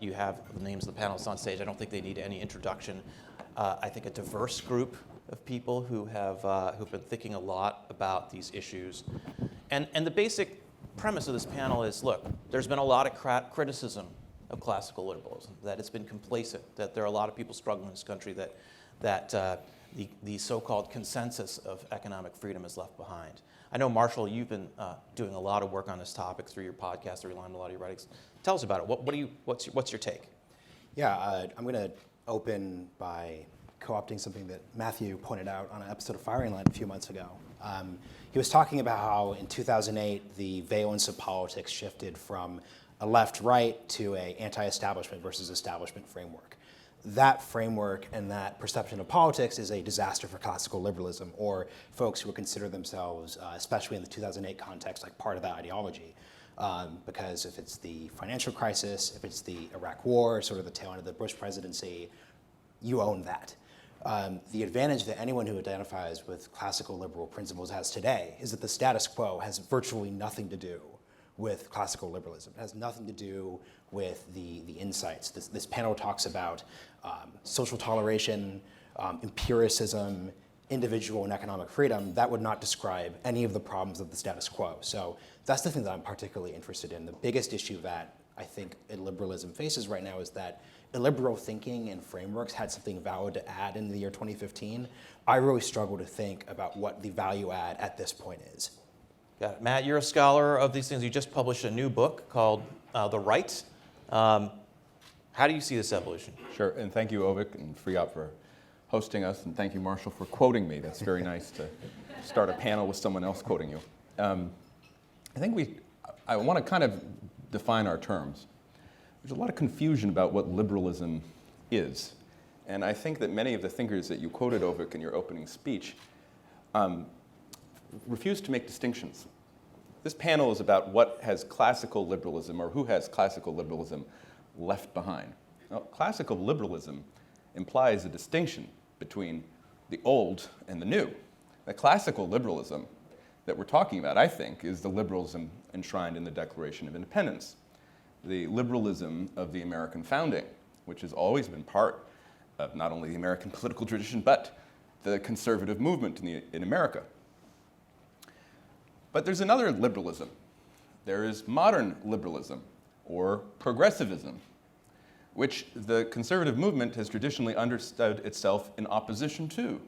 you have the names of the panelists on stage. I don't think they need any introduction. I think a diverse group of people who've been thinking a lot about these issues. And the basic premise of this panel is, look, there's been a lot of criticism of classical liberalism, that it's been complacent, that there are a lot of people struggling in this country that the so-called consensus of economic freedom is left behind. I know, Marshall, you've been doing a lot of work on this topic through your podcast, the Realignment, a lot of your writings. Tell us about it. What's your take? Yeah, I'm going to open by co-opting something that Matthew pointed out on an episode of Firing Line a few months ago. He was talking about how in 2008 the valence of politics shifted from a left-right to a anti-establishment versus establishment framework. That framework and that perception of politics is a disaster for classical liberalism, or folks who would consider themselves, especially in the 2008 context, like part of that ideology. Because if it's the financial crisis, if it's the Iraq War, sort of the tail end of the Bush presidency, you own that. The advantage that anyone who identifies with classical liberal principles has today is that the status quo has virtually nothing to do with classical liberalism. It has nothing to do with the insights. This panel talks about social toleration, empiricism, individual and economic freedom. That would not describe any of the problems of the status quo. So that's the thing that I'm particularly interested in. The biggest issue that I think illiberalism faces right now is that illiberal thinking and frameworks had something valid to add in the year 2015. I really struggle to think about what the value add at this point is. Got it. Matt, you're a scholar of these things. You just published a new book called The Right. How do you see this evolution? Sure, and thank you, Avik and FREOPP, for hosting us, and thank you, Marshall, for quoting me. That's very nice to start a panel with someone else quoting you. I want to kind of define our terms. There's a lot of confusion about what liberalism is, and I think that many of the thinkers that you quoted, Avik, in your opening speech refuse to make distinctions. This panel is about what has classical liberalism, or who has classical liberalism, left behind. Now, classical liberalism implies a distinction between the old and the new. The classical liberalism that we're talking about, I think, is the liberalism enshrined in the Declaration of Independence, the liberalism of the American founding, which has always been part of not only the American political tradition, but the conservative movement in America. But there's another liberalism. There is modern liberalism, or progressivism, which the conservative movement has traditionally understood itself in opposition to. And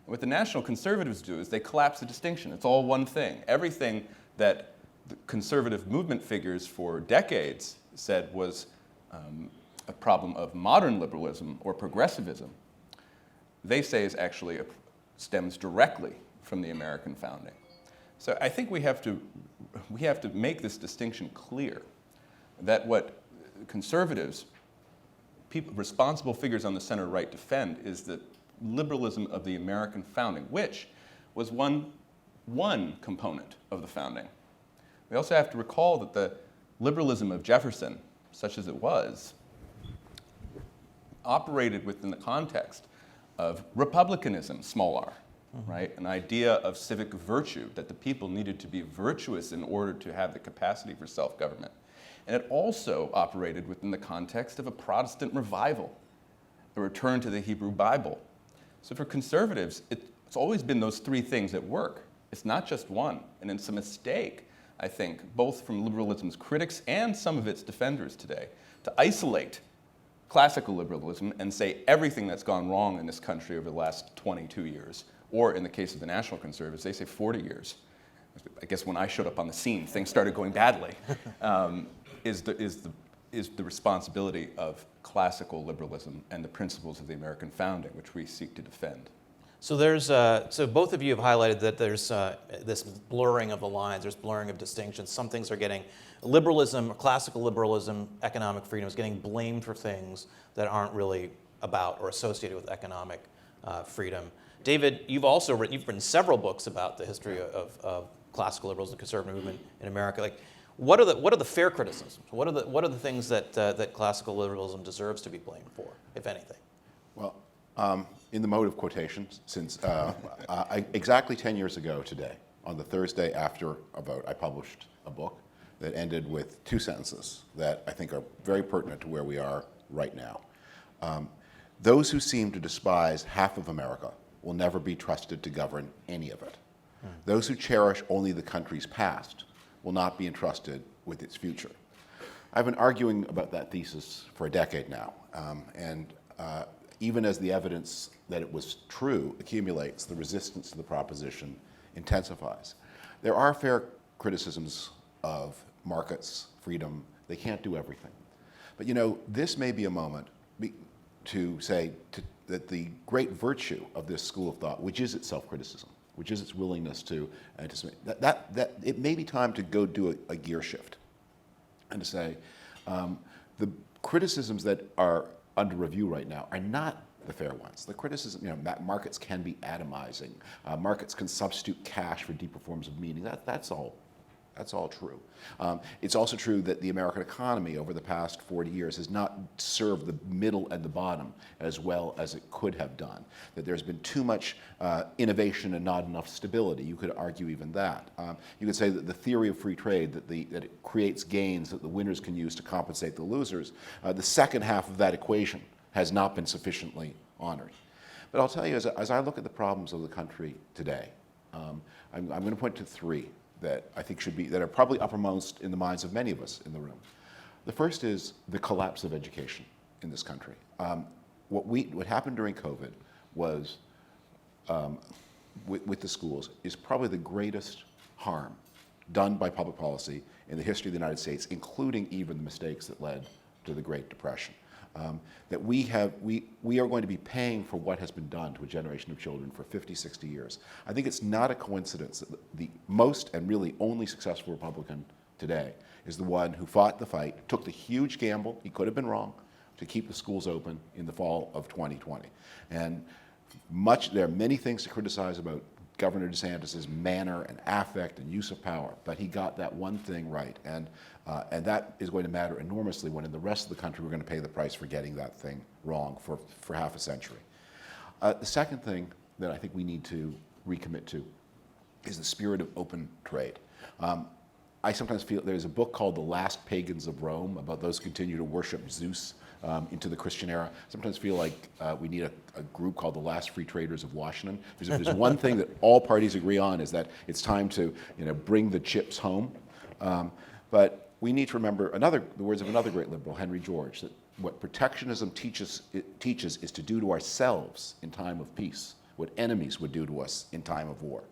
what the national conservatives do is they collapse the distinction. It's all one thing. Everything that the conservative movement figures for decades said was a problem of modern liberalism or progressivism, they say is actually stems directly from the American founding. So I think we have to make this distinction clear, that what conservatives, responsible figures on the center right defend is the liberalism of the American founding, which was one component of the founding. We also have to recall that the liberalism of Jefferson, such as it was, operated within the context of republicanism, small r, right? An idea of civic virtue, that the people needed to be virtuous in order to have the capacity for self-government. And it also operated within the context of a Protestant revival, a return to the Hebrew Bible. So for conservatives, it's always been those three things at work. It's not just one. And it's a mistake, I think, both from liberalism's critics and some of its defenders today, to isolate classical liberalism and say everything that's gone wrong in this country over the last 22 years, or in the case of the national conservatives, they say 40 years. I guess when I showed up on the scene, things started going badly. Is the responsibility of classical liberalism and the principles of the American founding, which we seek to defend. So so both of you have highlighted that there's this blurring of the lines, there's blurring of distinctions. Some things are getting, liberalism, classical liberalism, economic freedom is getting blamed for things that aren't really about or associated with economic freedom. David, you've written several books about the history of classical liberalism, the conservative movement in America. Like, what are the fair criticisms? What are the things that classical liberalism deserves to be blamed for, if anything? Well, in the mode of quotations, since exactly 10 years ago today, on the Thursday after a vote, I published a book that ended with two sentences that I think are very pertinent to where we are right now. Those who seem to despise half of America will never be trusted to govern any of it. Those who cherish only the country's past will not be entrusted with its future. I've been arguing about that thesis for a decade now, and even as the evidence that it was true accumulates, the resistance to the proposition intensifies. There are fair criticisms of markets, freedom. They can't do everything. But you know, this may be a moment to say that the great virtue of this school of thought, which is its self-criticism, which is its willingness to anticipate, that it may be time to go do a gear shift and to say, the criticisms that are under review right now are not the fair ones. The criticism, you know, markets can be atomizing. Markets can substitute cash for deeper forms of meaning. That's all true. It's also true that the American economy over the past 40 years has not served the middle and the bottom as well as it could have done. That there's been too much innovation and not enough stability. You could argue even that. You could say that the theory of free trade, that it creates gains that the winners can use to compensate the losers, the second half of that equation has not been sufficiently honored. But I'll tell you, as I look at the problems of the country today, I'm going to point to three that I think that are probably uppermost in the minds of many of us in the room. The first is the collapse of education in this country. What happened during COVID was, with the schools, is probably the greatest harm done by public policy in the history of the United States, including even the mistakes that led to the Great Depression. That we are going to be paying for what has been done to a generation of children for 50, 60 years. I think it's not a coincidence that the most and really only successful Republican today is the one who fought the fight, took the huge gamble, he could have been wrong, to keep the schools open in the fall of 2020. And there are many things to criticize about Governor DeSantis' manner and affect and use of power, but he got that one thing right. And that is going to matter enormously when in the rest of the country we're going to pay the price for getting that thing wrong for half a century. The second thing that I think we need to recommit to is the spirit of open trade. I sometimes feel there's a book called The Last Pagans of Rome about those who continue to worship Zeus into the Christian era. Sometimes feel like we need a group called the Last Free Traders of Washington. If there's one thing that all parties agree on is that it's time to bring the chips home. But we need to remember the words of another great liberal, Henry George, that what protectionism teaches is to do to ourselves in time of peace what enemies would do to us in time of war.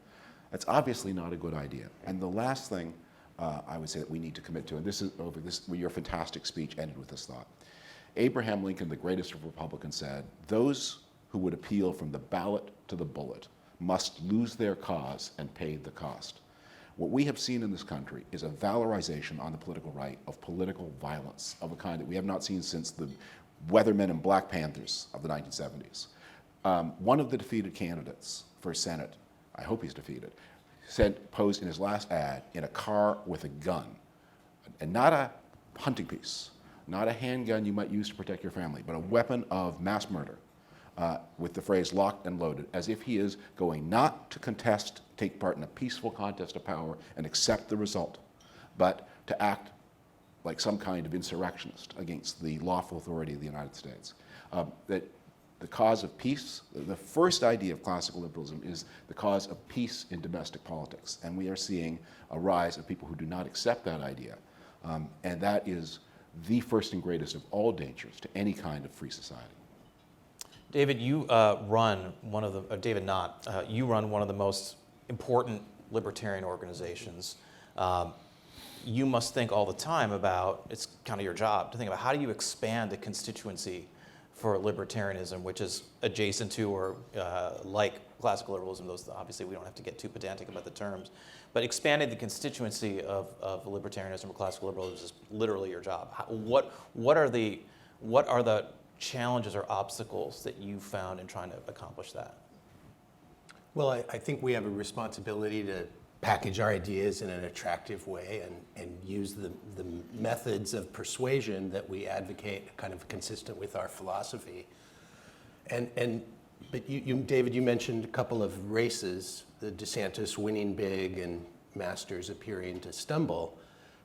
That's obviously not a good idea. And the last thing I would say that we need to commit to, and your fantastic speech ended with this thought. Abraham Lincoln, the greatest of Republicans, said, "Those who would appeal from the ballot to the bullet must lose their cause and pay the cost." What we have seen in this country is a valorization on the political right of political violence of a kind that we have not seen since the Weathermen and Black Panthers of the 1970s. One of the defeated candidates for Senate, I hope he's defeated, posed in his last ad in a car with a gun, and not a hunting piece, not a handgun you might use to protect your family, but a weapon of mass murder, with the phrase locked and loaded, as if he is going not to take part in a peaceful contest of power and accept the result, but to act like some kind of insurrectionist against the lawful authority of the United States. That the cause of peace, the first idea of classical liberalism is the cause of peace in domestic politics. And we are seeing a rise of people who do not accept that idea. And that is the first and greatest of all dangers to any kind of free society. David, you run David Nott, you run one of the most important libertarian organizations. You must think all the time about, it's kind of your job, to think about how do you expand the constituency for libertarianism, which is adjacent to or like classical liberalism. Those, obviously, we don't have to get too pedantic about the terms, but expanding the constituency of libertarianism or classical liberalism is literally your job. What are the challenges or obstacles that you found in trying to accomplish that? Well, I think we have a responsibility to package our ideas in an attractive way and use the methods of persuasion that we advocate kind of consistent with our philosophy. But you, David, you mentioned a couple of races, the DeSantis winning big and Masters appearing to stumble.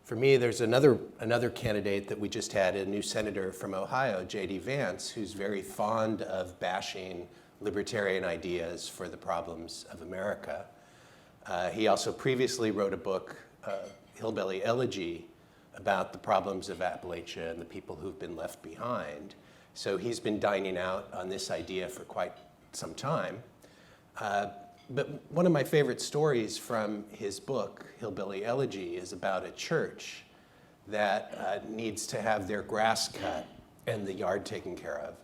For me, there's another candidate that we just had, a new senator from Ohio, J.D. Vance, who's very fond of bashing libertarian ideas for the problems of America. He also previously wrote a book, Hillbilly Elegy, about the problems of Appalachia and the people who've been left behind. So he's been dining out on this idea for quite some time. But one of my favorite stories from his book, Hillbilly Elegy, is about a church that needs to have their grass cut and the yard taken care of.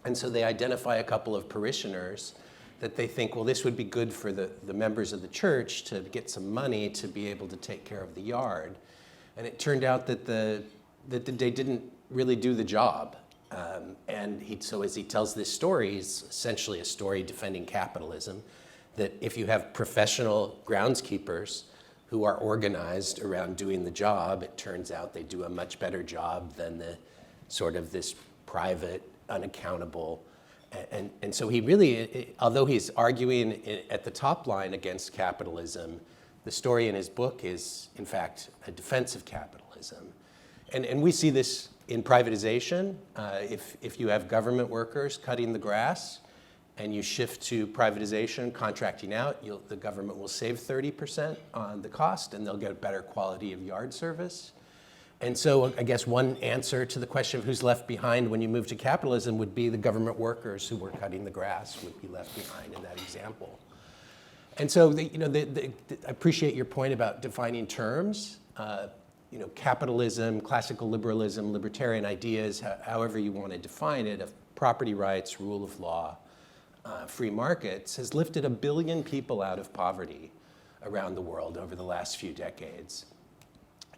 And so they identify a couple of parishioners that they think, well, this would be good for the members of the church to get some money to be able to take care of the yard. And it turned out that they didn't really do the job. So as he tells this story, it's essentially a story defending capitalism, that if you have professional groundskeepers who are organized around doing the job, it turns out they do a much better job than the sort of this private, unaccountable. And so he really, although he's arguing at the top line against capitalism, the story in his book is, in fact, a defense of capitalism. And we see this in privatization. If you have government workers cutting the grass, and you shift to privatization, contracting out, the government will save 30% on the cost, and they'll get a better quality of yard service. And so I guess one answer to the question of who's left behind when you move to capitalism would be the government workers who were cutting the grass would be left behind in that example. And so I appreciate your point about defining terms. Capitalism, classical liberalism, libertarian ideas, however you want to define it, of property rights, rule of law, free markets, has lifted 1 billion people out of poverty around the world over the last few decades.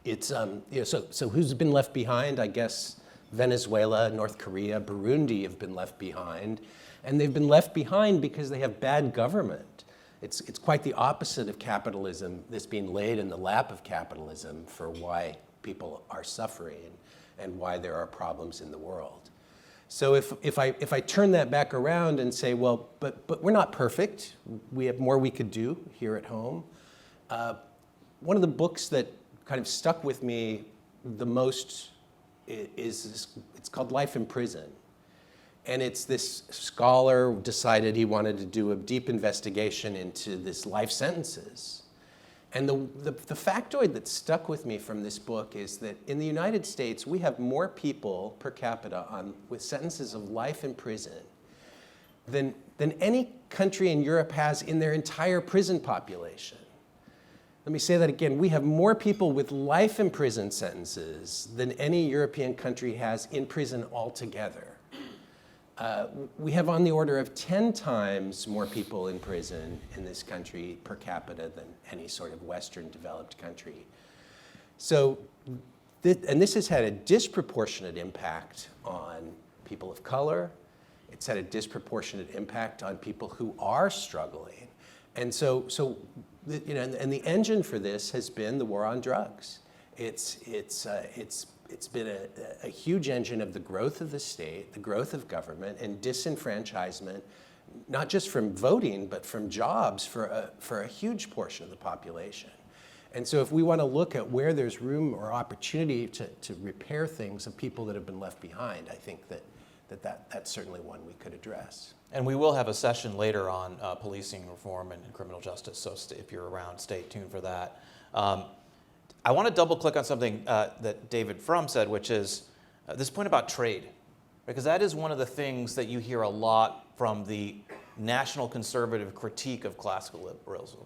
It's so who's been left behind? I guess Venezuela, North Korea, Burundi have been left behind, and they've been left behind because they have bad government. It's quite the opposite of capitalism, this being laid in the lap of capitalism for why people are suffering and why there are problems in the world. So if I turn that back around and say, well, but we're not perfect. We have more we could do here at home. One of the books that kind of stuck with me the most it's called Life in Prison. And it's this scholar decided he wanted to do a deep investigation into this life sentences. And the factoid that stuck with me from this book is that in the United States, we have more people per capita with sentences of life in prison than any country in Europe has in their entire prison population. Let me say that again. We have more people with life in prison sentences than any European country has in prison altogether. We have on the order of 10 times more people in prison in this country per capita than any sort of Western developed country. So, and this has had a disproportionate impact on people of color. It's had a disproportionate impact on people who are struggling. And so and the engine for this has been the war on drugs. It's been a huge engine of the growth of the state, the growth of government, and disenfranchisement, not just from voting, but from jobs for a huge portion of the population. And so if we want to look at where there's room or opportunity to repair things of people that have been left behind, I think that's certainly one we could address. And we will have a session later on policing reform and criminal justice, so if you're around, stay tuned for that. I want to double click on something that David Frum said, which is this point about trade, because that is one of the things that you hear a lot from the national conservative critique of classical liberalism,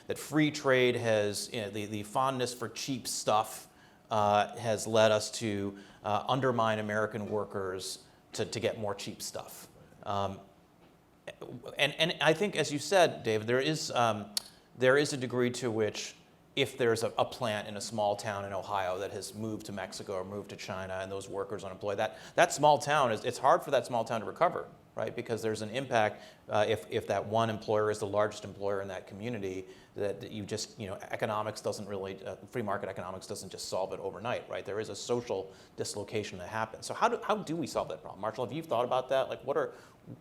that free trade has, the fondness for cheap stuff has led us to undermine American workers to get more cheap stuff. And I think, as you said, David, there is a degree to which if there's a plant in a small town in Ohio that has moved to Mexico or moved to China and those workers are unemployed, that small town, it's hard for that small town to recover, right? Because there's an impact if that one employer is the largest employer in that community, that you just, economics doesn't really, free market economics doesn't just solve it overnight, right? There is a social dislocation that happens. So how do we solve that problem? Marshall, have you thought about that? Like,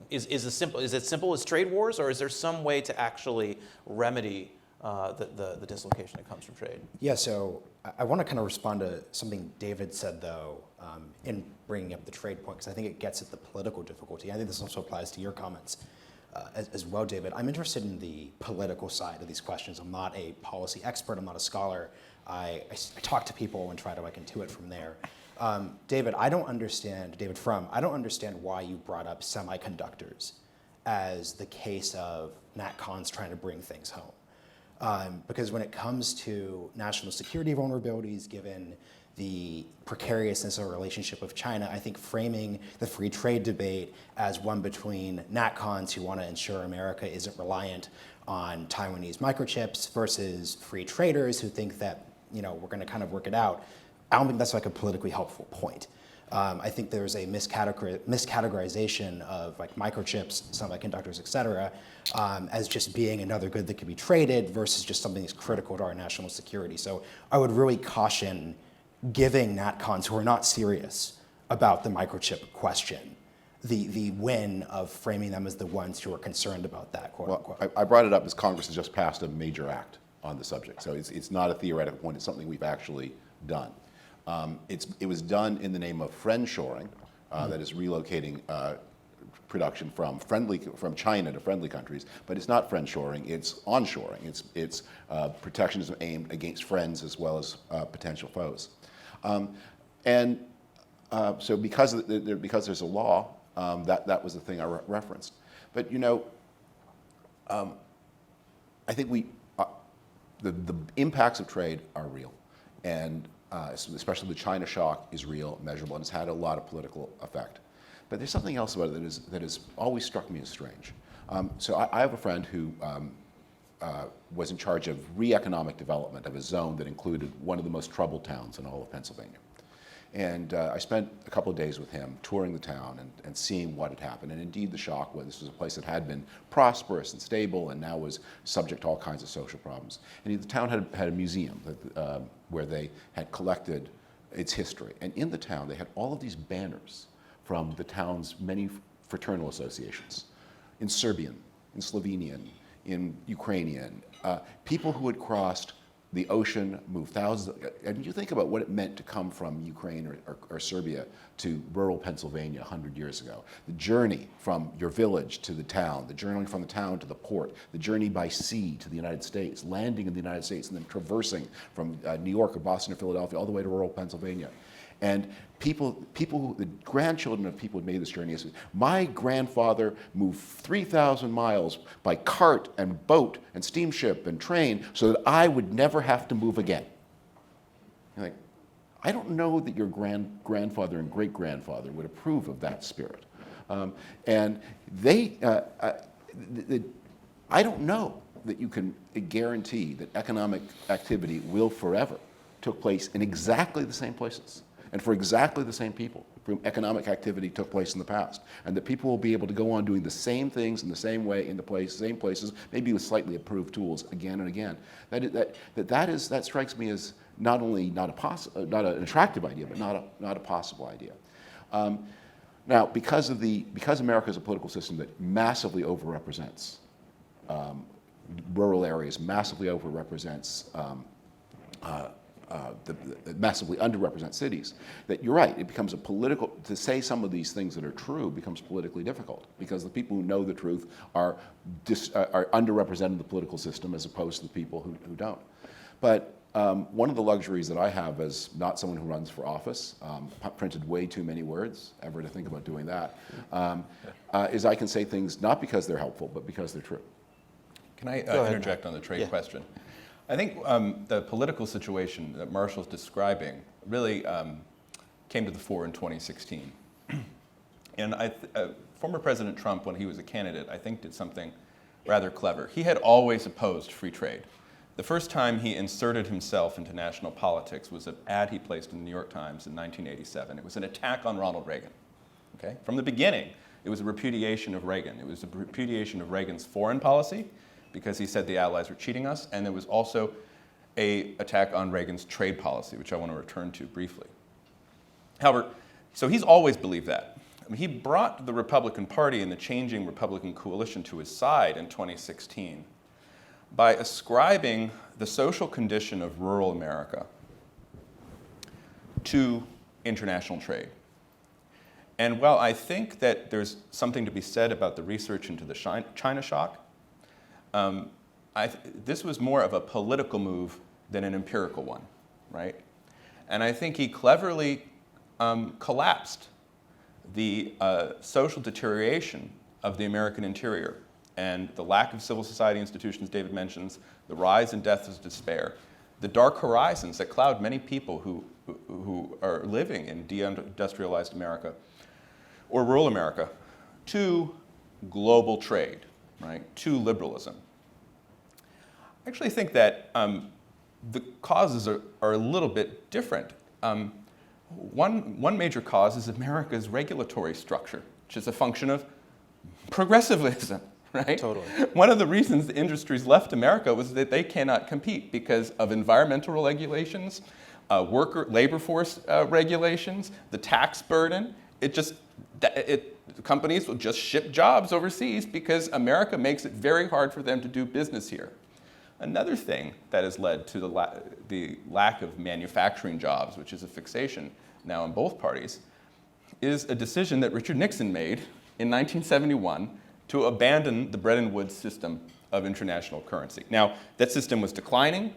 is it simple as trade wars, or is there some way to actually remedy the dislocation that comes from trade. Yeah, so I want to kind of respond to something David said, though, in bringing up the trade point, because I think it gets at the political difficulty. I think this also applies to your comments as well, David. I'm interested in the political side of these questions. I'm not a policy expert. I'm not a scholar. I talk to people and try to intuit from there. David, David Frum, I don't understand why you brought up semiconductors as the case of Nat Cons trying to bring things home. Because when it comes to national security vulnerabilities, given the precariousness of our relationship with China, I think framing the free trade debate as one between Nat Cons who want to ensure America isn't reliant on Taiwanese microchips versus free traders who think that we're going to kind of work it out, I don't think that's a politically helpful point. I think there's a miscategorization of microchips, semiconductors, et cetera, as just being another good that could be traded versus just something that's critical to our national security. So I would really caution giving NatCons who are not serious about the microchip question the win of framing them as the ones who are concerned about that, quote unquote. I brought it up as Congress has just passed a major act on the subject. So it's not a theoretical point, it's something we've actually done. It was done in the name of friendshoring, that is relocating production from China to friendly countries, but it's not friendshoring, it's onshoring. It's protectionism aimed against friends as well as potential foes. So because there's a law, that was the thing I referenced. But I think the impacts of trade are real, and especially the China shock is real, measurable, and it's had a lot of political effect. But there's something else about it that has always struck me as strange. So I have a friend who was in charge of re-economic development of a zone that included one of the most troubled towns in all of Pennsylvania. And I spent a couple of days with him touring the town and seeing what had happened. And indeed, the shock was this was a place that had been prosperous and stable and now was subject to all kinds of social problems. And the town had a museum where they had collected its history. And in the town, they had all of these banners from the town's many fraternal associations, in Serbian, in Slovenian, in Ukrainian, people who had crossed the ocean, moved thousands, and you think about what it meant to come from Ukraine or Serbia to rural Pennsylvania 100 years ago. The journey from your village to the town, the journey from the town to the port, the journey by sea to the United States, landing in the United States and then traversing from New York or Boston or Philadelphia all the way to rural Pennsylvania. And the grandchildren of people who made this journey, my grandfather moved 3,000 miles by cart and boat and steamship and train so that I would never have to move again. You're like, I don't know that your grandfather and great-grandfather would approve of that spirit. And I don't know that you can guarantee that economic activity will forever take place in exactly the same places. And for exactly the same people for whom economic activity took place in the past. And that people will be able to go on doing the same things in the same way, in the same places, maybe with slightly improved tools again and again. That strikes me as not only not an attractive idea, but not a possible idea. Now, because America is a political system that massively overrepresents rural areas, massively overrepresents massively underrepresent cities, that you're right, it becomes to say some of these things that are true becomes politically difficult because the people who know the truth are underrepresented in the political system as opposed to the people who don't. But one of the luxuries that I have as not someone who runs for office, printed way too many words ever to think about doing that, is I can say things not because they're helpful, but because they're true. Can I interject on the trade question? I think the political situation that Marshall's describing really came to the fore in 2016. And former President Trump, when he was a candidate, I think did something rather clever. He had always opposed free trade. The first time he inserted himself into national politics was an ad he placed in the New York Times in 1987. It was an attack on Ronald Reagan. Okay? From the beginning, it was a repudiation of Reagan. It was a repudiation of Reagan's foreign policy, because he said the Allies were cheating us, and there was also an attack on Reagan's trade policy, which I want to return to briefly. However, so he's always believed that. I mean, he brought the Republican Party and the changing Republican coalition to his side in 2016 by ascribing the social condition of rural America to international trade. And while I think that there's something to be said about the research into the China shock, this was more of a political move than an empirical one, right? And I think he cleverly collapsed the social deterioration of the American interior and the lack of civil society institutions David mentions, the rise and death of despair, the dark horizons that cloud many people who are living in deindustrialized America or rural America, to global trade, right, to liberalism. I actually think that the causes are a little bit different. One major cause is America's regulatory structure, which is a function of progressivism, right? Totally. One of the reasons the industries left America was that they cannot compete because of environmental regulations, labor force regulations, the tax burden. Companies will just ship jobs overseas because America makes it very hard for them to do business here. Another thing that has led to the lack of manufacturing jobs, which is a fixation now in both parties, is a decision that Richard Nixon made in 1971 to abandon the Bretton Woods system of international currency. Now, that system was declining.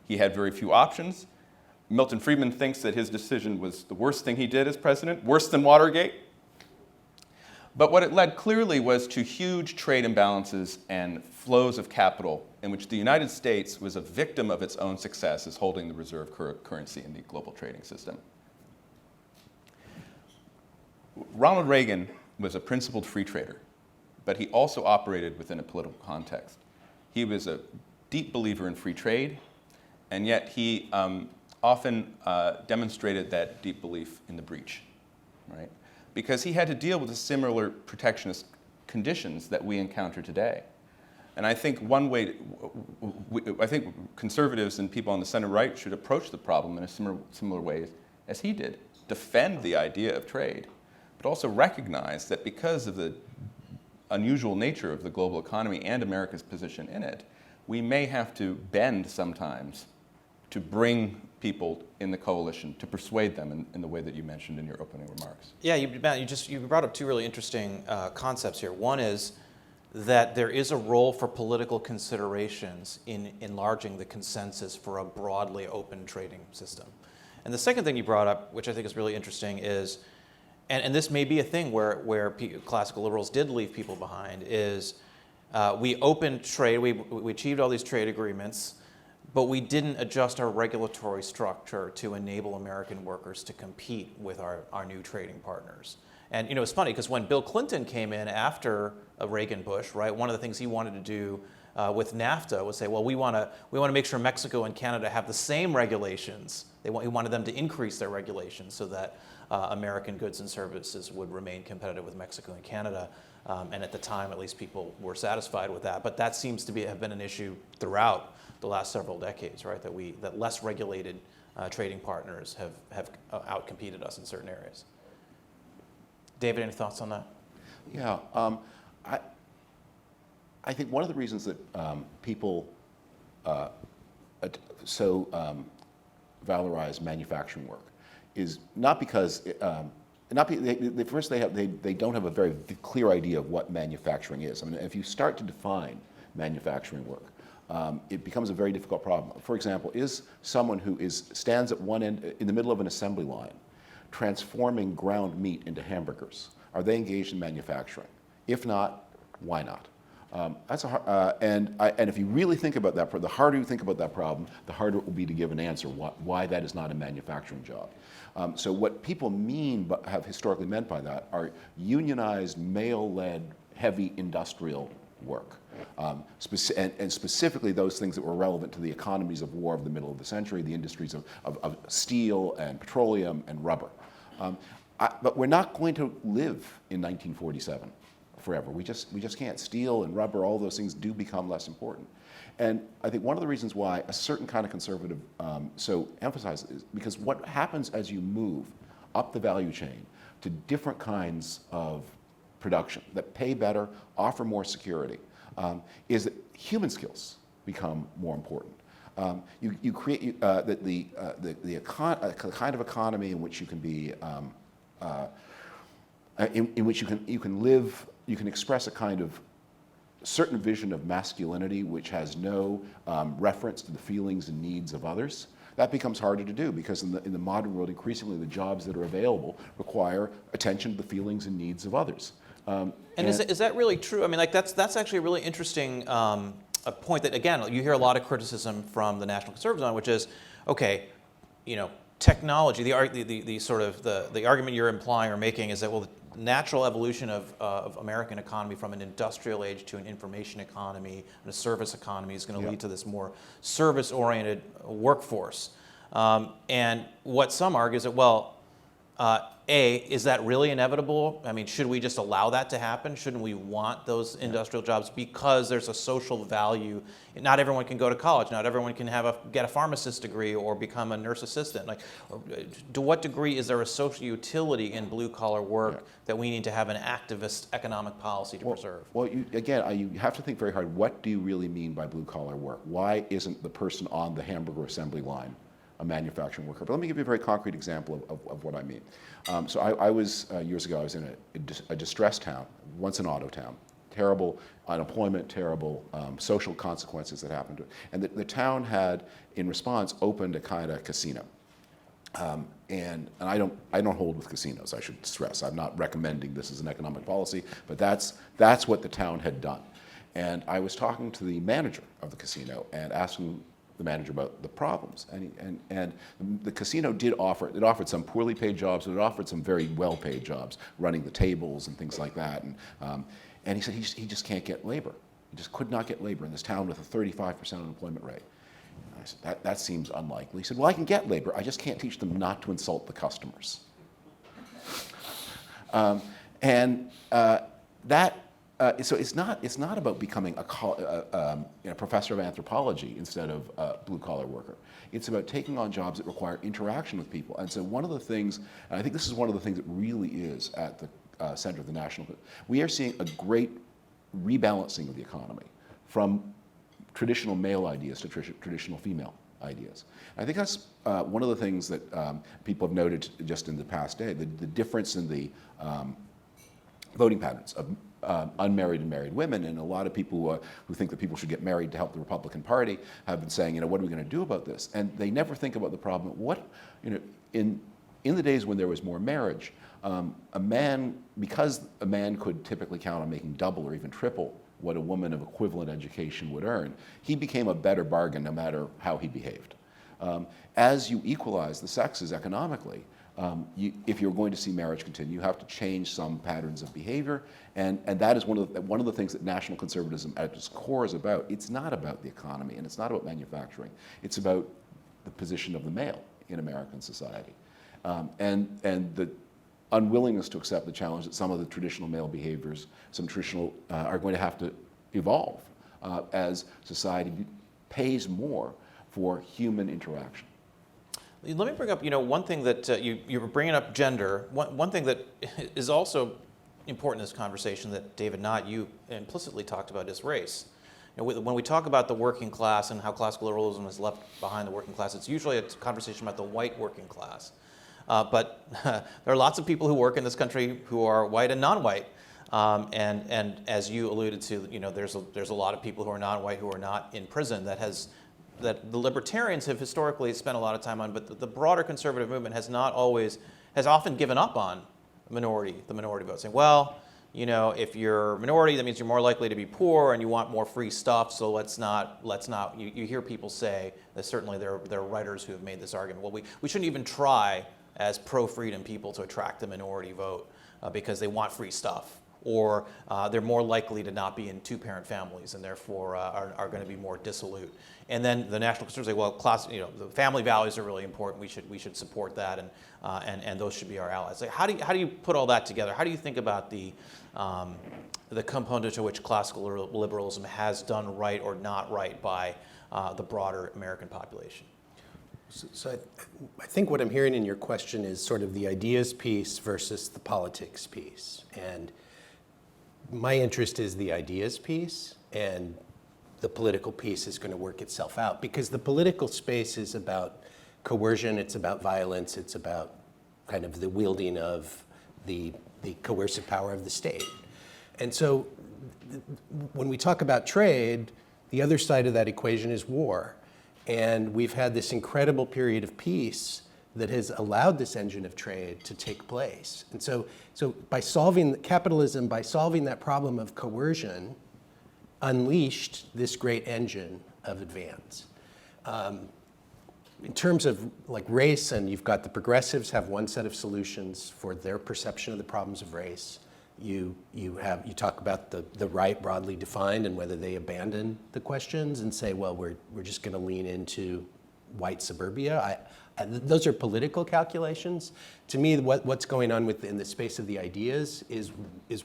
He had very few options. Milton Friedman thinks that his decision was the worst thing he did as president, worse than Watergate. But what it led clearly was to huge trade imbalances and flows of capital in which the United States was a victim of its own success as holding the reserve currency in the global trading system. Ronald Reagan was a principled free trader, but he also operated within a political context. He was a deep believer in free trade, and yet he often demonstrated that deep belief in the breach, right? Because he had to deal with the similar protectionist conditions that we encounter today. And I think one way, I think conservatives and people on the center right should approach the problem in a similar way as he did. Defend the idea of trade, but also recognize that because of the unusual nature of the global economy and America's position in it, we may have to bend sometimes to bring people in the coalition, to persuade them in the way that you mentioned in your opening remarks. Yeah, Matt, you brought up two really interesting concepts here. One is that there is a role for political considerations in enlarging the consensus for a broadly open trading system. And the second thing you brought up, which I think is really interesting, is, and this may be a thing where classical liberals did leave people behind, is we opened trade, we achieved all these trade agreements, but we didn't adjust our regulatory structure to enable American workers to compete with our new trading partners. And it's funny because when Bill Clinton came in after Reagan-Bush, right, one of the things he wanted to do with NAFTA was say, well, we want to make sure Mexico and Canada have the same regulations. He wanted them to increase their regulations so that American goods and services would remain competitive with Mexico and Canada. And at the time, at least, people were satisfied with that. But that seems to have been an issue throughout the last several decades, right? That less regulated trading partners have outcompeted us in certain areas. David, any thoughts on that? Yeah, I think one of the reasons that people valorize manufacturing work is not because first they don't have a very clear idea of what manufacturing is. I mean, if you start to define manufacturing work, it becomes a very difficult problem. For example, is someone who stands at one end in the middle of an assembly line transforming ground meat into hamburgers? Are they engaged in manufacturing? If not, why not? And if you really think about that, the harder you think about that problem, the harder it will be to give an answer why that is not a manufacturing job. So what people mean, but have historically meant by that, are unionized, male-led, heavy industrial work. And specifically those things that were relevant to the economies of war of the middle of the century, the industries of steel and petroleum and rubber. But we're not going to live in 1947 forever. We just can't. Steel and rubber, all those things do become less important. And I think one of the reasons why a certain kind of conservative so emphasizes is because what happens as you move up the value chain to different kinds of production that pay better, offer more security, is that human skills become more important. You create the kind of economy in which you can be, in which you can live, you can express a kind of certain vision of masculinity which has no reference to the feelings and needs of others. That becomes harder to do because in the modern world, increasingly the jobs that are available require attention to the feelings and needs of others. And is that really true? I mean, like that's actually a really interesting a point that, again, you hear a lot of criticism from the National Conservatives on, which is, okay, technology. The sort of the argument you're implying or making is that, well, the natural evolution of American economy from an industrial age to an information economy and a service economy is going to lead to this more service-oriented workforce. And what some argue is that, well, is that really inevitable? I mean, should we just allow that to happen? Shouldn't we want those industrial jobs because there's a social value? Not everyone can go to college. Not everyone can get a pharmacist degree or become a nurse assistant. Like, to what degree is there a social utility in blue-collar work that we need to have an activist economic policy to preserve? Well, you have to think very hard. What do you really mean by blue-collar work? Why isn't the person on the hamburger assembly line a manufacturing worker? But let me give you a very concrete example of what I mean. So I was, years ago, I was in a distressed town, once an auto town. Terrible unemployment, terrible social consequences that happened to it. And the town had, in response, opened a kind of casino. And I don't hold with casinos, I should stress. I'm not recommending this as an economic policy, but that's what the town had done. And I was talking to the manager of the casino and asking the manager about the problems, and the casino offered some poorly paid jobs, but it offered some very well paid jobs, running the tables and things like that. And he said he just can't get labor. He just could not get labor in this town with a 35% unemployment rate. And I said that seems unlikely. He said, well, I can get labor. I just can't teach them not to insult the customers. So it's not about becoming a professor of anthropology instead of a blue-collar worker. It's about taking on jobs that require interaction with people. And so one of the things, and I think this is one of the things that really is at the center of the national, we are seeing a great rebalancing of the economy from traditional male ideas to traditional female ideas. I think that's one of the things that people have noted just in the past day, the difference in the voting patterns of unmarried and married women, and a lot of people who think that people should get married to help the Republican Party have been saying, what are we going to do about this? And they never think about the problem. In the days when there was more marriage, because a man could typically count on making double or even triple what a woman of equivalent education would earn, he became a better bargain no matter how he behaved. As you equalize the sexes economically, if you're going to see marriage continue, you have to change some patterns of behavior, and that is one of the things that national conservatism at its core is about. It's not about the economy, and it's not about manufacturing. It's about the position of the male in American society, and the unwillingness to accept the challenge that some of the traditional male behaviors, are going to have to evolve as society pays more for human interaction. Let me bring up, one thing that you were bringing up gender. One thing that is also important in this conversation that David Nott, you implicitly talked about is race. When we talk about the working class and how classical liberalism has left behind the working class, it's usually a conversation about the white working class. But there are lots of people who work in this country who are white and non-white. And as you alluded to, there's a lot of people who are non-white who are not in prison that the libertarians have historically spent a lot of time on, but the broader conservative movement has often given up on the minority vote, saying, well, if you're a minority, that means you're more likely to be poor and you want more free stuff, so let's not. You hear people say that certainly there are writers who have made this argument. Well, we shouldn't even try as pro-freedom people to attract the minority vote because they want free stuff. Or they're more likely to not be in two-parent families and therefore are going to be more dissolute. And then the national conservatives say, well, the family values are really important. We should support that, and those should be our allies. Like, how do you put all that together? How do you think about the component to which classical liberalism has done right or not right by the broader American population? So I think what I'm hearing in your question is sort of the ideas piece versus the politics piece. And my interest is the ideas piece, and the political piece is going to work itself out, because the political space is about coercion, it's about violence, it's about kind of the wielding of the coercive power of the state. And so when we talk about trade, the other side of that equation is war. And we've had this incredible period of peace that has allowed this engine of trade to take place. And so by solving capitalism, by solving that problem of coercion, unleashed this great engine of advance. In terms of like race, and you've got the progressives have one set of solutions for their perception of the problems of race. You talk about the right broadly defined and whether they abandon the questions and say, well, we're just going to lean into white suburbia. Those are political calculations. To me, what's going on within the space of the ideas is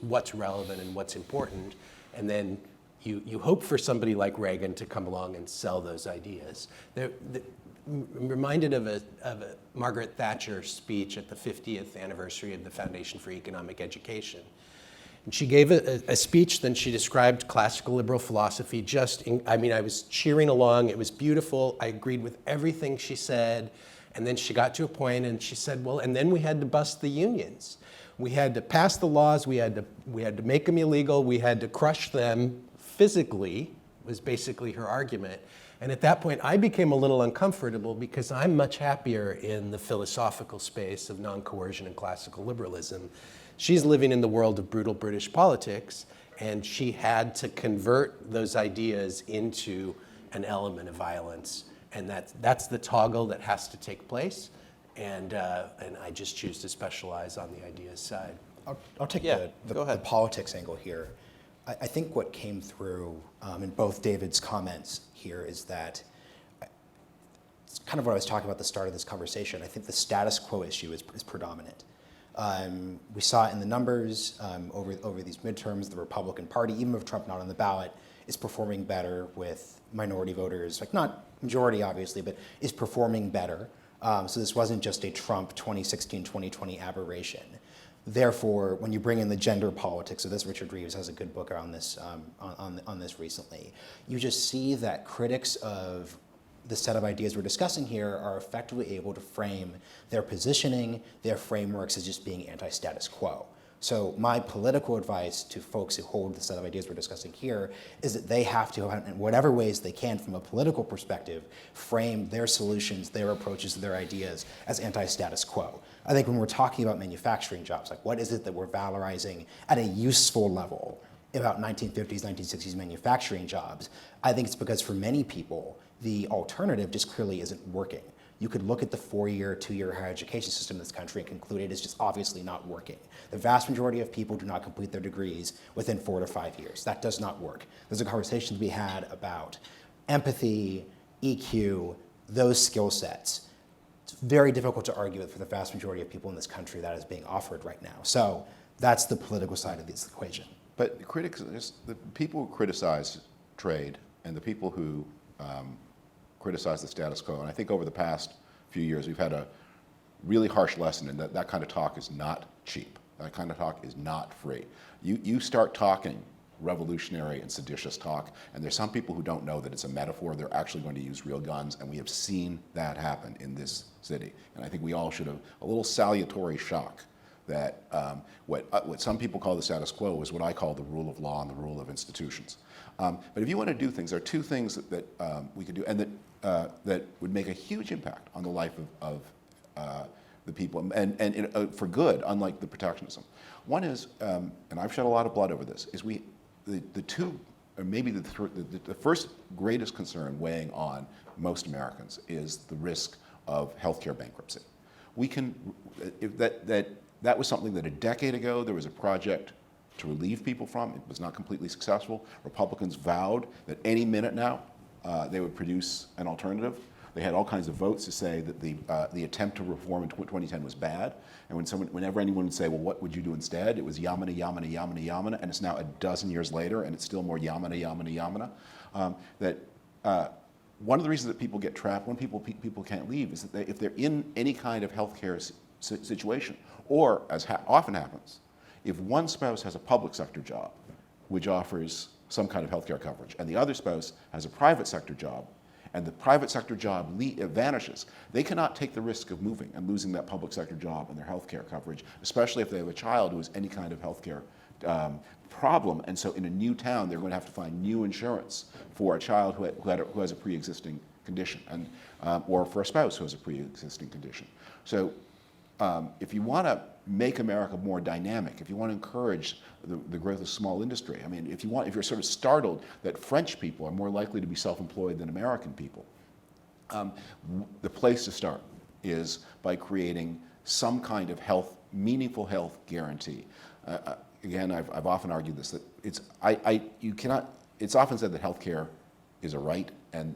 what's relevant and what's important. And then you hope for somebody like Reagan to come along and sell those ideas. I'm reminded of a Margaret Thatcher speech at the 50th anniversary of the Foundation for Economic Education. And she gave a speech, then she described classical liberal philosophy I was cheering along, it was beautiful, I agreed with everything she said, and then she got to a point and she said, well, and then we had to bust the unions. We had to pass the laws, we had to make them illegal, we had to crush them physically, was basically her argument. And at that point, I became a little uncomfortable because I'm much happier in the philosophical space of non-coercion and classical liberalism. She's living in the world of brutal British politics, and she had to convert those ideas into an element of violence. And that's the toggle that has to take place. And I just choose to specialize on the ideas side. I'll take the politics angle here. I think what came through in both David's comments here is that it's kind of what I was talking about at the start of this conversation. I think the status quo issue is predominant. We saw it in the numbers over these midterms. The Republican Party, even with Trump not on the ballot, is performing better with minority voters, like not majority obviously, but is performing better. So this wasn't just a Trump 2016, 2020 aberration. Therefore, when you bring in the gender politics of this, Richard Reeves has a good book on this on this recently, you just see that critics of the set of ideas we're discussing here are effectively able to frame their positioning, their frameworks as just being anti-status quo. So my political advice to folks who hold the set of ideas we're discussing here is that they have to, in whatever ways they can from a political perspective, frame their solutions, their approaches, their ideas as anti-status quo. I think when we're talking about manufacturing jobs, like what is it that we're valorizing at a useful level about 1950s, 1960s manufacturing jobs, I think it's because for many people, the alternative just clearly isn't working. You could look at the 4-year, 2-year higher education system in this country and conclude it is just obviously not working. The vast majority of people do not complete their degrees within 4 to 5 years. That does not work. There's a conversation to be had about empathy, EQ, those skill sets. It's very difficult to argue with for the vast majority of people in this country that is being offered right now. So that's the political side of this equation. But critics, the people who criticize trade and the people who criticize the status quo, and I think over the past few years we've had a really harsh lesson in that kind of talk is not cheap. That kind of talk is not free. You start talking revolutionary and seditious talk, and there's some people who don't know that it's a metaphor. They're actually going to use real guns, and we have seen that happen in this city. And I think we all should have a little salutary shock that what some people call the status quo is what I call the rule of law and the rule of institutions. But if you want to do things, there are two things that we could do, and that would make a huge impact on the life of the people, and for good, unlike the protectionism. One is, and I've shed a lot of blood over this, is the two, or maybe the first greatest concern weighing on most Americans is the risk of healthcare bankruptcy. We can, that was something that a decade ago there was a project to relieve people from. It was not completely successful. Republicans vowed that any minute now they would produce an alternative. They had all kinds of votes to say that the attempt to reform in 2010 was bad. And whenever anyone would say, well, what would you do instead? It was yamana, yamana, yamana, yamana, and it's now a dozen years later, and it's still more yamana, yamana, yamana. One of the reasons that people get trapped, when people can't leave, is that if they're in any kind of healthcare situation, or as often happens, if one spouse has a public sector job, which offers some kind of healthcare coverage, and the other spouse has a private sector job, and the private sector job vanishes, they cannot take the risk of moving and losing that public sector job and their healthcare coverage, especially if they have a child who has any kind of healthcare problem. And so in a new town, they're going to have to find new insurance for a child who has a pre-existing condition, and, or for a spouse who has a pre-existing condition. So if you want to make America more dynamic, if you want to encourage the growth of small industry, I mean, if you're sort of startled that French people are more likely to be self-employed than American people, the place to start is by creating some kind of meaningful health guarantee. Again, I've often argued this, that it's often said that healthcare is a right, and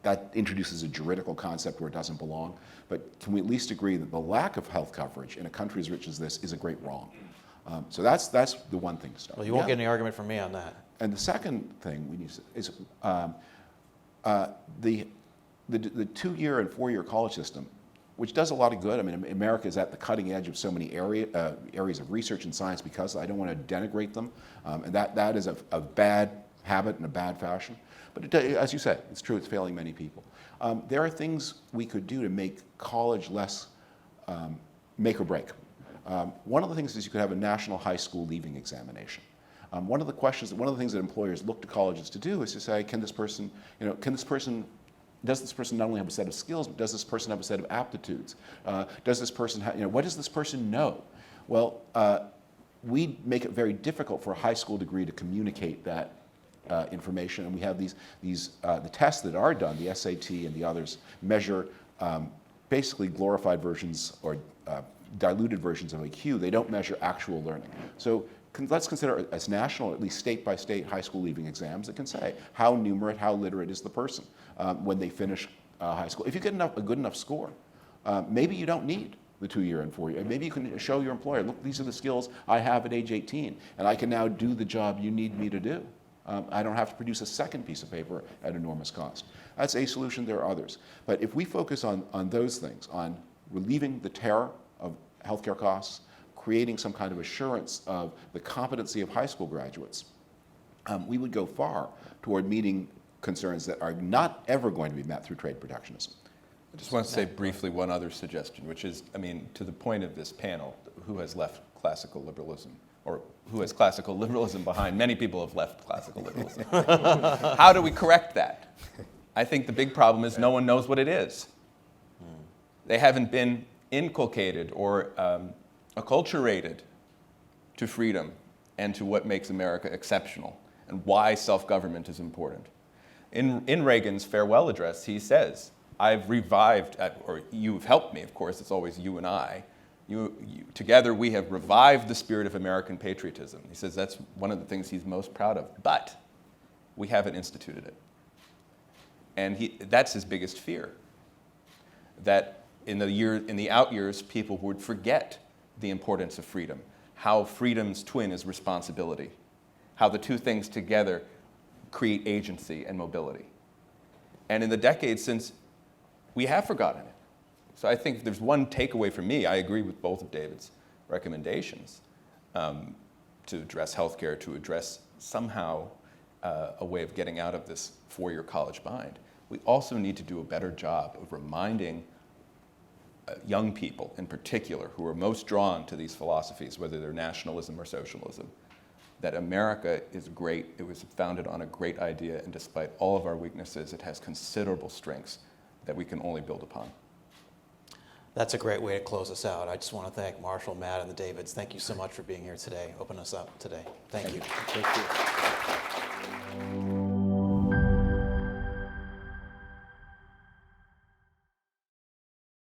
that introduces a juridical concept where it doesn't belong. But can we at least agree that the lack of health coverage in a country as rich as this is a great wrong? So that's the one thing to start. Well, you won't get any argument from me on that. And the second thing we need is the 2-year and 4-year college system, which does a lot of good. I mean, America is at the cutting edge of so many areas of research and science because I don't want to denigrate them. And that is a bad habit and a bad fashion. But as you said, it's true, it's failing many people. There are things we could do to make college less make or break. One of the things is you could have a national high school leaving examination. One of the things that employers look to colleges to do is to say, does this person not only have a set of skills, but does this person have a set of aptitudes? Does this person what does this person know? Well, we make it very difficult for a high school degree to communicate that information, and we have the tests that are done, the SAT and the others, measure basically glorified versions or diluted versions of IQ. They don't measure actual learning. So let's consider as national, at least state-by-state high school leaving exams that can say how numerate, how literate is the person when they finish high school. If you get a good enough score, maybe you don't need the 2-year and 4-year. Maybe you can show your employer, look, these are the skills I have at age 18, and I can now do the job you need me to do. I don't have to produce a second piece of paper at enormous cost. That's a solution. There are others. But if we focus on those things, on relieving the terror of healthcare costs, creating some kind of assurance of the competency of high school graduates, we would go far toward meeting concerns that are not ever going to be met through trade protectionism. I just want to say briefly one other suggestion, which is, I mean, to the point of this panel, who has left classical liberalism? Or who has classical liberalism behind? Many people have left classical liberalism. How do we correct that? I think the big problem is no one knows what it is. They haven't been inculcated or acculturated to freedom and to what makes America exceptional and why self-government is important. In Reagan's farewell address, he says, I've revived, or you've helped me, of course, it's always you and I, together we have revived the spirit of American patriotism. He says that's one of the things he's most proud of, but we haven't instituted it. And that's his biggest fear, that in the out years, people would forget the importance of freedom, how freedom's twin is responsibility, how the two things together create agency and mobility. And in the decades since, we have forgotten it. So I think there's one takeaway for me. I agree with both of David's recommendations to address healthcare, to address somehow a way of getting out of this 4-year college bind. We also need to do a better job of reminding young people in particular who are most drawn to these philosophies, whether they're nationalism or socialism, that America is great. It was founded on a great idea, and despite all of our weaknesses, it has considerable strengths that we can only build upon. That's a great way to close us out. I just want to thank Marshall, Matt, and the Davids. Thank you so much for being here today, opening us up today. Thank you. Thank you.